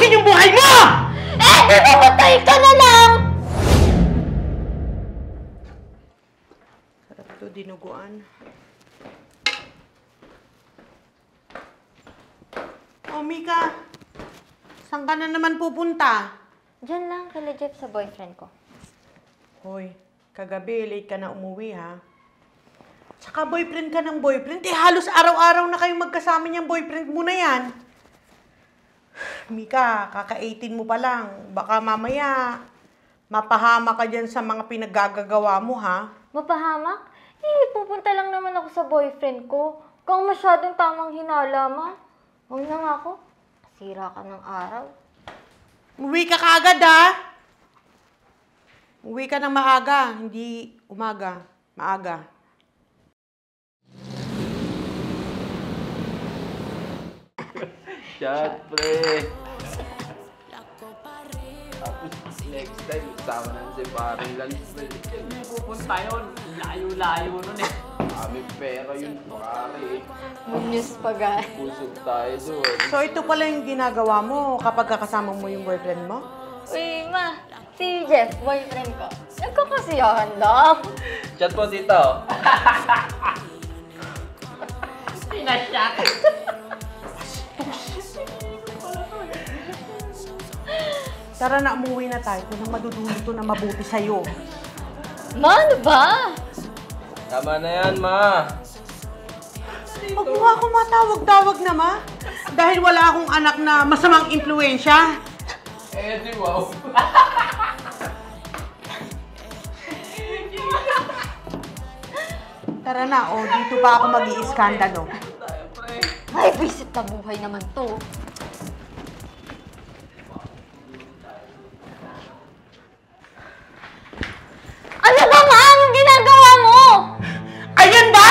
ayusin yung buhay mo! Eh, namamatay ka na lang! Sarap ito, dinuguan. Oh, Mika. Saan ka na naman pupunta? Diyan lang, kala Jeff sa boyfriend ko. Hoy, kagabi, late ka na umuwi, ha? Tsaka boyfriend ka ng boyfriend. Eh, halos araw-araw na kayong magkasama niyang boyfriend mo na yan. Mika, kaka-18 mo pa lang. Baka mamaya, mapahama ka dyan sa mga pinaggagawa mo, ha? Mapahamak? Eh, pupunta lang naman ako sa boyfriend ko. Kung masyadong tamang hinala, ma. Huwag na nga ako. Sira ka ng araw. Umuwi ka kaagad, ha? Umuwi ka ng maaga, hindi umaga. Maaga. Shot, pre. Tapos next time, sama na si Paring lang, pre. Hindi pupunta yun. Layo-layo nun eh. Kami pera yun, pare. Munyos pa, guys. Pusog tayo doon. So, ito pala yung ginagawa mo kapag kakasama mo yung boyfriend mo? Uy, ma. Si Jeff, boyfriend ko. Nagkakasiyahan lang. Chat po dito. Pinasyak. Tara na, umuwi na tayo. Kung madudulot na mabuti sa'yo. Ma, ano ba? Tama na yan, ma. Huwag mo ako matawag-tawag na, ma. Dahil wala akong anak na masamang impluensya. Eh, di wow. Tara na, o. Dito pa ako mag-iiskandalo. Ay, visit na buhay naman to. Ano ba, ma? Anong ginagawa mo? Ayan ba?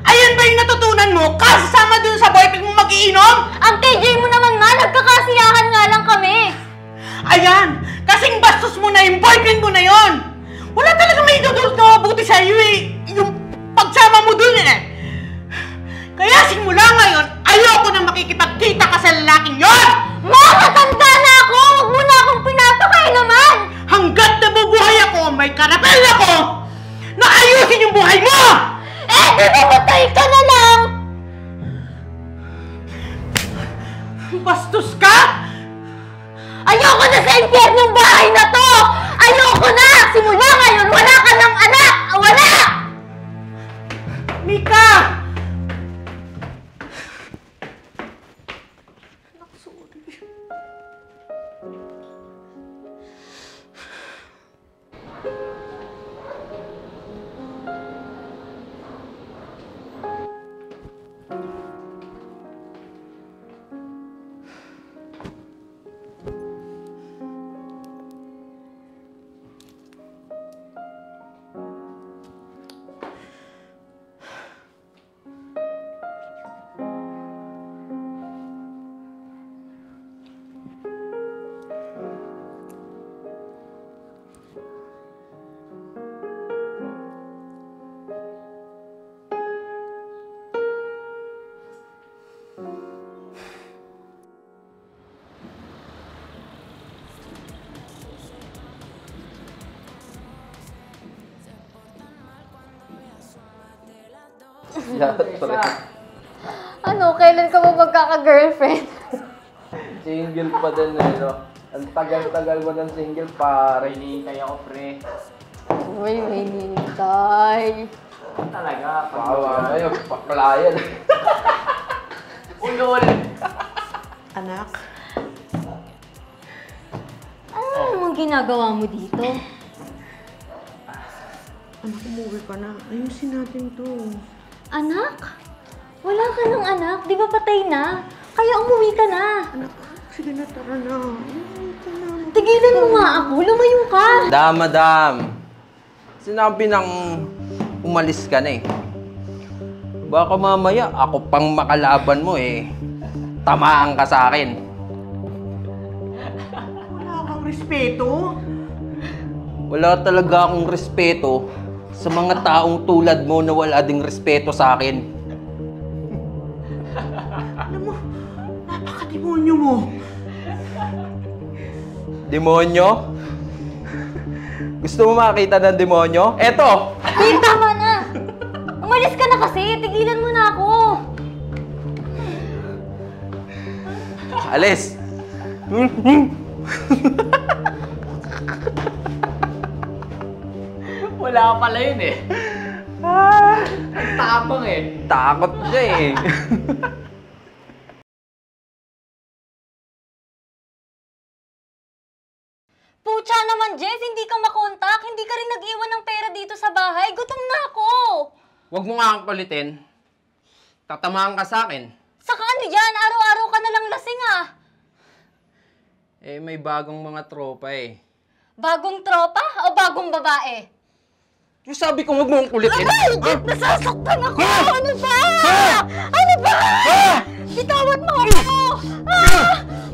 Ayan ba yung natutunan mo? Kasama dun sa boyfriend mo mag-iinom? Ang KJ mo naman, ma. Nagkakasiyahan nga lang kami. Ayan! Kasing bastos mo na yung boyfriend mo na yon. Wala talaga may idudulot na mabuti sa'yo eh. Yung pagsama mo dun eh. Kaya simula ngayon, ayoko na makikipagkita ka sa lalaking yon! Ma, matanda na ako! Huwag mo na akong pinapakay naman! Hanggat nabubuhay ako, may karapal ako na ayusin yung buhay mo! Eh, namamatay ka na lang! Bastos ka? Ayoko na sa impyernong bahay na to! Ayoko na! Simula ngayon, wala ka ng anak! Wala! Mika! Shot, pre. Ano, kailan ka ba magkaka-girlfriend? Single pa din eh, no? Ang tagal-tagal mo ng single, pare. Hinihintay ako, pre. Uy, may nintay. Talaga. Wow, ayun, paklayan. Ulol. Anak, Ano namang ginagawa mo dito? anak, umuwi ka na. Ayusin natin to. Anak? Wala ka ng anak, di ba patay na? Kaya umuwi ka na. Anak, sige na, tara na. Umuwi ka na. Tigilan mo nga ako, lumayo ka. Madam. Sinabi nang umalis ka na eh. Baka mamaya ako pang makalaban mo eh. Tamaan ka sa akin. Wala kang respeto. Wala talaga akong respeto sa mga taong tulad mo na wala ding respeto sa akin. Alam mo, napaka-demonyo mo. Demonyo? Gusto mo makakita ng demonyo? Eto! Ay, tama na! Umalis ka na kasi! Tigilan mo na ako! Alis! Wala pala yun eh. Ang tapang eh. Takot siya eh. Pucha naman, Jess! Hindi ka makontak! Hindi ka rin nag-iwan ng pera dito sa bahay! Gutom na ako! Huwag mo nga akong kulitin. Tatamaan ka sa akin. Saka ano yan? Araw-araw ka na lang lasing ah! Eh, may bagong mga tropa eh. Bagong tropa o bagong babae? Yung sabi ko huwag mo akong kulitin. Ay! Nasasaktan ako! Ano ba? Ano ba? Bitawan mo ako!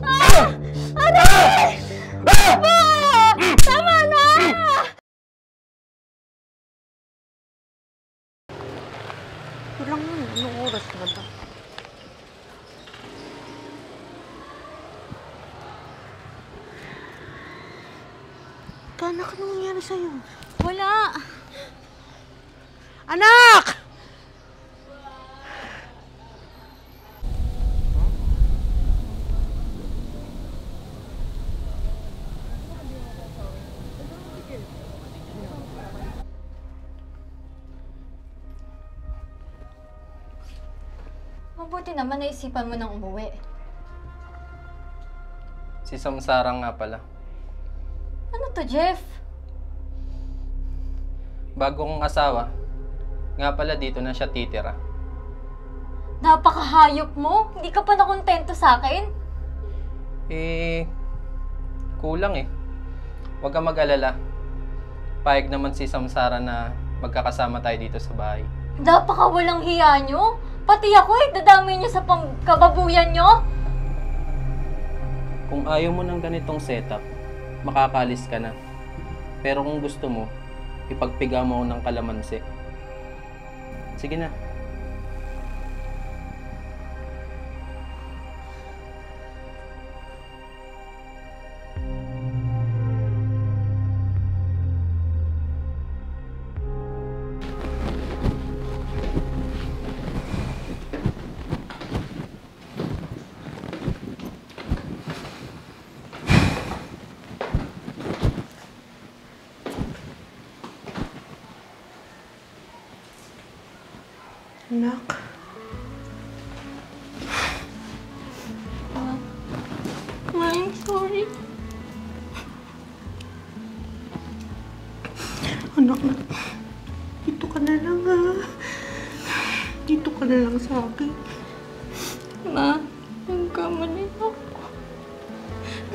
Aray! Ano ba? Tama na! Ilang anong oras na ba? Anak, anong nangyari sa'yo? Wala! Anak! Mabuti naman naisipan mo nang umuwi. Si Samsara nga pala. Ano to, Jeff? Bago kong asawa, nga pala dito na siya titira. Napakahayop mo! Hindi ka pa nakontento sa akin? Eh, kulang eh. Huwag ka mag-alala. Payag naman si Samsara na magkakasama tayo dito sa bahay. Napakawalang hiya nyo! Pati ako dadami nyo sa kababuyan nyo! Kung ayaw mo ng ganitong setup, makakalis ka na. Pero kung gusto mo, ipagpiga mo ng kalamansi. Sige na. Anak. I'm sorry. Anak na. Dito ka na lang ha. Dito ka na lang sa akin. Ma, nagkamali ako.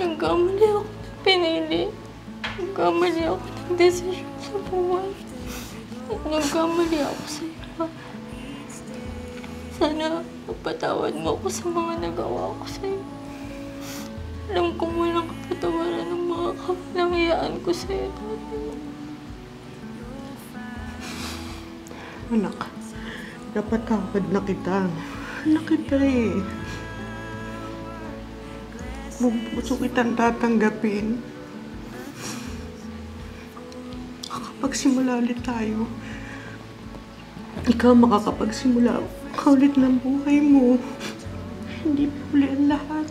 Nagkamali ako ng pinili. Nagkamali ako ng desisyon sa buhay. Nagkamali ako sa iyo. Sana mapatawad mo ako sa mga nagawa ko sa iyo. Alam kong walang kapatawaran ng mga kapangyayaan ko sa iyo. Anak, dapat tawad na kita. Anak kita eh. Gusto kitang tatanggapin. Makakapagsimula ulit tayo. Ikaw makakapagsimula ulit ng buhay mo. Hindi pa uli ang lahat.